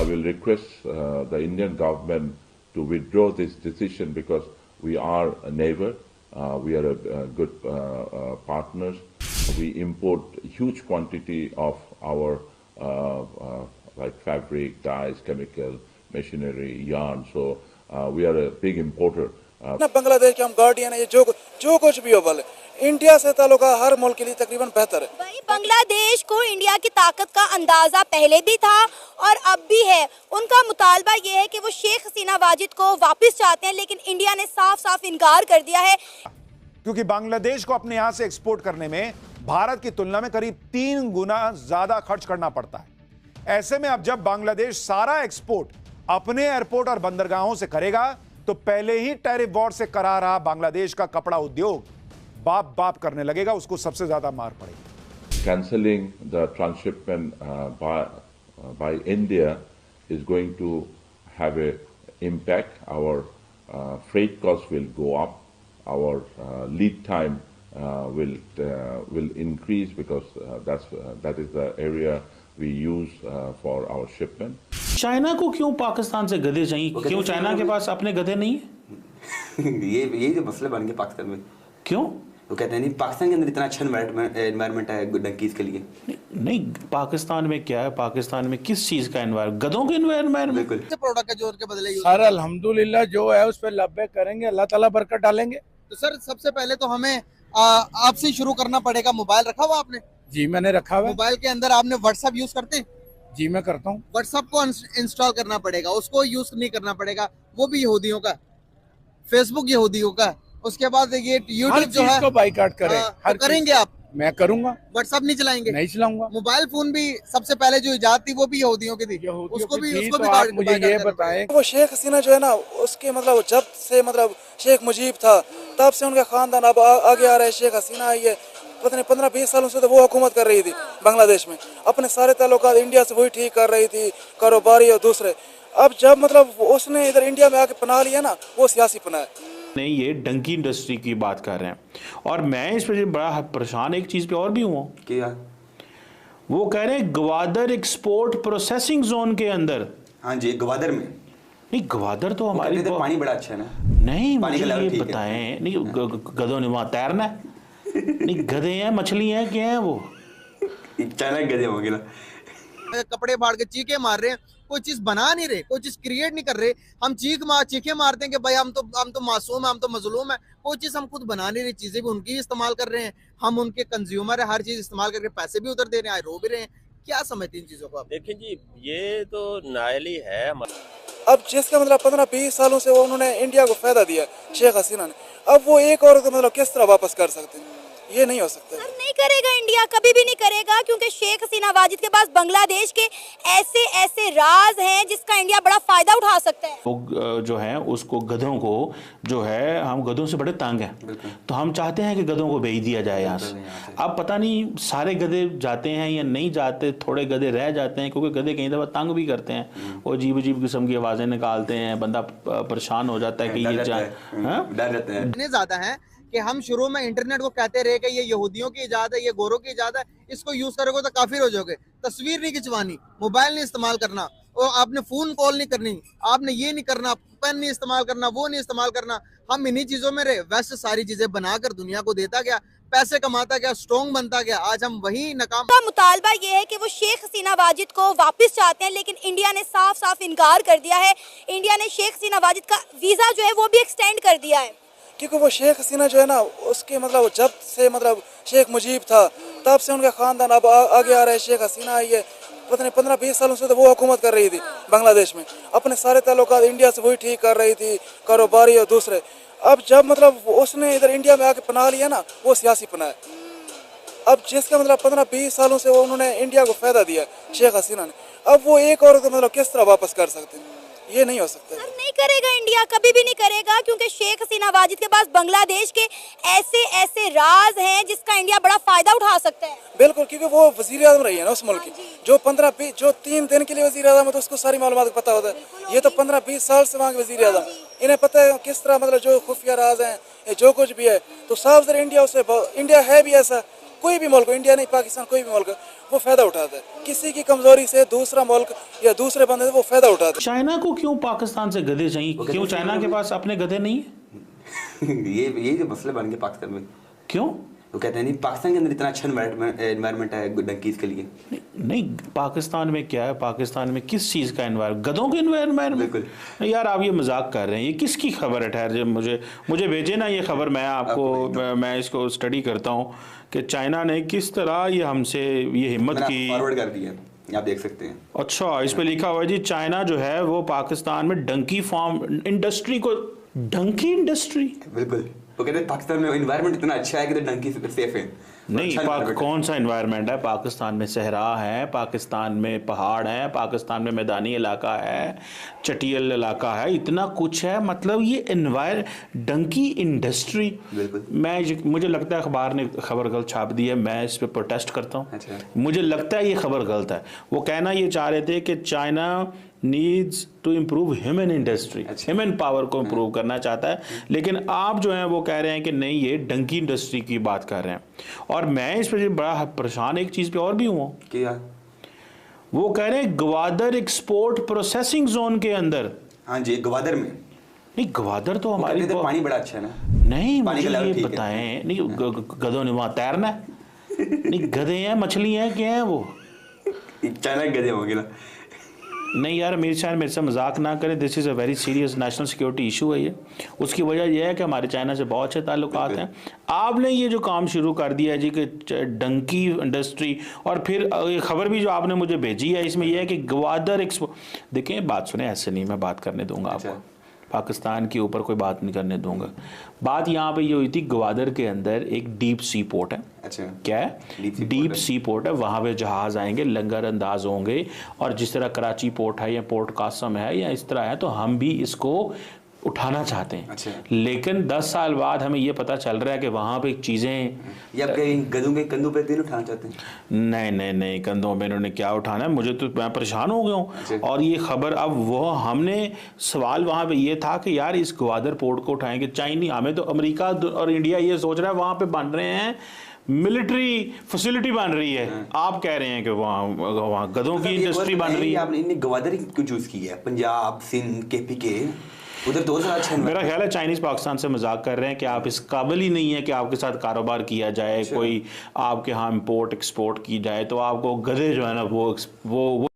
will request the Indian government to withdraw this decision because we are a neighbor, we are a good partners. We import huge quantity of our like fabric, dyes, chemical, machinery, yarn. So we are a big importer. ना बांग्लादेश के हम guardian है, ये जो कुछ भी हो बोले इंडिया से ताल्लुका हर मुल्क के लिए तकरीबन बेहतर है। भाई बांग्लादेश को इंडिया की ताकत का अंदाजा पहले भी था और अब भी है। उनका मुतालबा ये है कि वो शेख हसीना वाजिद को वापस चाहते हैं, लेकिन इंडिया ने साफ साफ इनकार कर दिया है, क्योंकि बांग्लादेश को अपने यहां से एक्सपोर्ट करने में भारत की तुलना में करीब 3 गुना ज्यादा खर्च करना पड़ता है। ऐसे में अब जब बांग्लादेश सारा एक्सपोर्ट अपने एयरपोर्ट और बंदरगाहों से करेगा तो पहले ही टैरिफ वॉर से करा रहा बांग्लादेश का कपड़ा उद्योग बाप बाप करने लगेगा, उसको सबसे ज्यादा मार पड़ेगी। Cancelling the transshipment by India is going to have a impact. Our freight costs will go up. Our lead time will increase because that is the area we use for our shipment. China को क्यों पाकिस्तान से गधे चाहिए? क्यों China के पास अपने गधे नहीं है? ये जो मसले बन गए पाकिस्तान में। क्यों? वो कहते हैं नहीं पाकिस्तान के अंदर इतना अच्छा एनवायरनमेंट है डंकीज के लिए। नहीं पाकिस्तान में क्या है? पाकिस्तान में किस चीज का एनवायरमेंट? गधों के एनवायरमेंट। बिल्कुल प्रोडक्ट का जोर के बदले सर अल्हम्दुलिल्लाह जो है उस पर लब्बे करेंगे, अल्लाह ताला बरकत डालेंगे। तो सर सबसे पहले तो हमें आपसे शुरू करना पड़ेगा। मोबाइल रखा हुआ आपने? जी मैंने रखा हुआ। मोबाइल के अंदर आपने व्हाट्सएप यूज करते हैं? जी मैं करता हूँ। व्हाट्सएप को इंस्टॉल करना पड़ेगा, उसको यूज नहीं करना पड़ेगा, वो भी यहूदियों का। फेसबुक यहूदियों का। उसके बाद ये यूट्यूब जो है को बाइकाट करें, हर करेंगे आप? मैं करूंगा। व्हाट्सएप नहीं चलाएंगे? नहीं चलाऊंगा। मोबाइल फोन भी सबसे पहले जो इजाद थी वो भी यहूदियों की थी, उसको भी आप मुझे ये बताएं वो शेख हसीना जो है ना उसके मतलब जब से मतलब शेख मुजीब था तब से उनका खानदान अब आगे आ रहा है। शेख हसीना आई है पता नहीं 15-20 सालों से तो वो हुकूमत कर रही थी बांग्लादेश में, अपने सारे ताल्लुकात इंडिया से वही ठीक कर रही थी, कारोबारी और दूसरे। अब जब मतलब उसने इधर इंडिया में आके पनाह लिया ना, वो सियासी पनाह है। नहीं ये डंकी इंडस्ट्री की बात कर रहे हैं और मैं इस पर बड़ा परेशान एक चीज पे और भी हूँ। क्या? वो कह रहे हैं गवादर एक्सपोर्ट प्रोसेसिंग जोन के अंदर। हाँ जी गवादर में। नहीं गवादर तो हमारी पानी बड़ा अच्छा है ना। नहीं मुझे ये बताएं, नहीं गधों ने वहां तैरना है? नहीं गधे हैं, मछली हैं, क्या है वो? चाइना के गधे होंगे ना। कपड़े फाड़ के चीखे मार रहे हैं, कोई चीज बना नहीं रहे, कोई चीज क्रिएट नहीं कर रहे। हम चीखे मारते हैं कि भाई हम तो मासूम है, हम तो मजलूम है। कोई चीज हम खुद बना नहीं रहे, चीजें भी उनकी इस्तेमाल कर रहे हैं, हम उनके कंज्यूमर है, हर चीज इस्तेमाल करके पैसे भी उधर दे रहे हैं, रो भी रहे हैं। क्या समझते हैं इन चीजों को आप? देखिए जी ये तो नाइली है। अब जिसका मतलब 15-20 सालों से वो उन्होंने इंडिया को फायदा दिया शेख हसीना ने, अब वो एक और मतलब किस तरह वापस कर सकते हैं? ये नहीं हो सकता। सर नहीं करेगा, इंडिया कभी भी नहीं करेगा, क्योंकि शेख हसीना वाजिद के पास बांग्लादेश के ऐसे ऐसे राज हैं जिसका इंडिया बड़ा फायदा उठा सकता है। वो जो है उसको गधों को जो है, हम गधों से बड़े तंग हैं तो हम चाहते हैं कि गधों को भेज दिया जाए यहाँ से। अब पता नहीं सारे गधे जाते हैं या नहीं जाते, थोड़े गधे रह जाते हैं क्योंकि गधे कई दफा तंग भी करते हैं, वो अजीब अजीब किस्म की आवाजें निकालते हैं, बंदा परेशान हो जाता है कि ये डर जाते हैं। इतने ज्यादा है कि हम शुरू में इंटरनेट को कहते रहे कि ये यहूदियों की इजाद है, ये गोरों की इजाद है, इसको यूज करोगे तो काफिर हो जाओगे। तस्वीर नहीं खिंचवानी, मोबाइल नहीं इस्तेमाल करना, और आपने फोन कॉल नहीं करनी, आपने ये नहीं करना, पेन नहीं इस्तेमाल करना, वो नहीं इस्तेमाल करना। हम इन्हीं चीजों में रहे, वैसे सारी चीजें बनाकर दुनिया को देता गया, पैसे कमाता गया, स्ट्रॉन्ग बनता गया। आज हम वही नाकाम। का मुतालबा ये है कि वो शेख हसीना वाजिद को वापस चाहते हैं, लेकिन इंडिया ने साफ साफ इनकार कर दिया है। इंडिया ने शेख हसीना वाजिद का वीजा जो है वो भी एक्सटेंड कर दिया है, क्योंकि वो शेख हसीना जो है ना उसके मतलब जब से मतलब शेख मुजीब था तब से उनका खानदान अब आगे आ रहा है। शेख हसीना आई है पता नहीं 15-20 सालों से तो वो हुकूमत कर रही थी बांग्लादेश में, अपने सारे ताल्लुकात इंडिया से वही ठीक कर रही थी, कारोबारी और दूसरे। अब जब मतलब उसने इधर इंडिया में आके पनाह लिया ना, वो सियासी पनाह है। अब जिसका मतलब 15-20 सालों से वो उन्होंने इंडिया को फायदा दिया शेख हसीना ने, अब वो एक और मतलब किस तरह वापस कर सकते हैं? ये नहीं हो सकता। सर नहीं करेगा, इंडिया कभी भी नहीं करेगा, क्योंकि शेख हसीना वाजिद के पास बांग्लादेश के ऐसे ऐसे राज हैं जिसका इंडिया बड़ा फायदा उठा सकता है। बिल्कुल, क्योंकि वो वजीर आज़म रही है ना उस मुल्क की, जो 3 दिन के लिए वजीर आज़म है तो उसको सारी मालूमात पता होता है। ये तो 15-20 साल से वहाँ के वजीर आज़म, इन्हें पता है किस तरह मतलब जो खुफिया राज हैं जो कुछ भी है। तो साफ इंडिया है भी ऐसा, कोई भी मुल्क, इंडिया नहीं पाकिस्तान कोई भी मुल्क, वो फायदा उठाता है। किसी की कमजोरी से दूसरा मुल्क या दूसरे बंदे से वो फायदा उठाता है। चाइना को क्यों पाकिस्तान से गधे चाहिए? क्यों चाइना के पास अपने गधे नहीं है? ये जो मसले बन गए पाकिस्तान में, क्यों? वो कहते हैं नहीं पाकिस्तान के अंदर इतना अच्छा एनवायरनमेंट है डंकीज के लिए। नहीं, पाकिस्तान में क्या है? पाकिस्तान में किस चीज़ का एनवायरमेंट? गधों के एनवायरमेंट? बिल्कुल यार आप ये मजाक कर रहे हैं। ये किसकी खबर है? ठहर जब मुझे भेजे ना ये खबर, मैं आपको मैं इसको स्टडी करता हूँ कि चाइना ने किस तरह ये हमसे ये हिम्मत की। फॉरवर्ड कर दिया, आप देख सकते हैं। अच्छा, इस पे लिखा हुआ है जी, चाइना जो है वो पाकिस्तान में डंकी फार्म इंडस्ट्री को, डंकी इंडस्ट्री, बिल्कुल वो कहते हैं पाकिस्तान में एनवायरनमेंट इतना अच्छा है कि डंकी सेफ है। नहीं, अच्छा कौन सा एनवायरनमेंट है? पाकिस्तान में सहरा है, पाकिस्तान में पहाड़ है, पाकिस्तान में मैदानी इलाका है, चटियल इलाका है, इतना कुछ है। मतलब ये डंकी इंडस्ट्री, मुझे लगता है अखबार ने खबर गलत छाप दी है। मैं इस पे प्रोटेस्ट करता हूँ। अच्छा। मुझे लगता है ये खबर गलत है। वो कहना ये चाह रहे थे कि China needs to improve human industry, human power को इम्प्रूव करना चाहता है, लेकिन आप जो हैं वो कह रहे हैं कि नहीं, ये डंकी इंडस्ट्री की बात कर रहे हैं। और मैं इस पर बड़ा परेशान एक चीज़ पे और भी हूँ। क्या? वो कह रहे हैं गवादर एक्सपोर्ट प्रोसेसिंग जोन के अंदर। हाँ जी, गवादर में। नहीं, गवादर तो हमारी पानी बड़ा अच्छा है ना। नहीं, मुझे ये बताएं, नहीं गधों ने वहाँ तैरना है? नहीं, गधे हैं, मछली हैं, क्या है वो? चाइना गधे होंगे ना। नहीं यार, मेरे से मजाक ना करें। This is a very serious national security issue है ये। उसकी वजह यह है कि हमारे चाइना से बहुत अच्छे ताल्लुकात हैं। आपने ये जो काम शुरू कर दिया है जी कि डंकी इंडस्ट्री, और फिर ये खबर भी जो आपने मुझे भेजी है इसमें यह है कि गवादर एक्सपो, देखें बात सुने, ऐसे नहीं मैं बात करने दूंगा आपको। पाकिस्तान के ऊपर कोई बात नहीं करने दूंगा। बात यहाँ पे ये हुई थी, गवादर के अंदर एक डीप सी पोर्ट है। अच्छा, क्या है? डीप सी पोर्ट है। वहाँ पे जहाज़ आएंगे, लंगर अंदाज होंगे, और जिस तरह कराची पोर्ट है या पोर्ट कासम है या इस तरह है, तो हम भी इसको उठाना चाहते हैं। अच्छा। लेकिन 10 साल बाद हमें ये पता चल रहा है कि वहाँ पे चीज़ें, ये आपके गधों के कंधों पे दिन उठाना चाहते हैं? नहीं, कंधों पे इन्होंने क्या उठाना है? मुझे तो, मैं परेशान हो गया हूँ। और ये खबर अब वो, हमने सवाल वहाँ पे ये था कि यार इस गवादर पोर्ट को उठाएंगे। चाइनी, हमें तो अमेरिका और इंडिया ये सोच रहा है वहाँ पे बन रहे हैं मिलिट्री फैसिलिटी बन रही है। आप कह रहे हैं कि वहाँ गधों की इंडस्ट्री बन रही है। आपने इन्हें गवादर क्यों चूज की है? पंजाब, सिंध, KPK, उधर तो अच्छा। मेरा ख्याल है चाइनीज पाकिस्तान से मजाक कर रहे हैं कि आप इस काबिल ही नहीं है कि आपके साथ कारोबार किया जाए, कोई आपके यहाँ इम्पोर्ट एक्सपोर्ट की जाए, तो आपको गधे जो है ना वो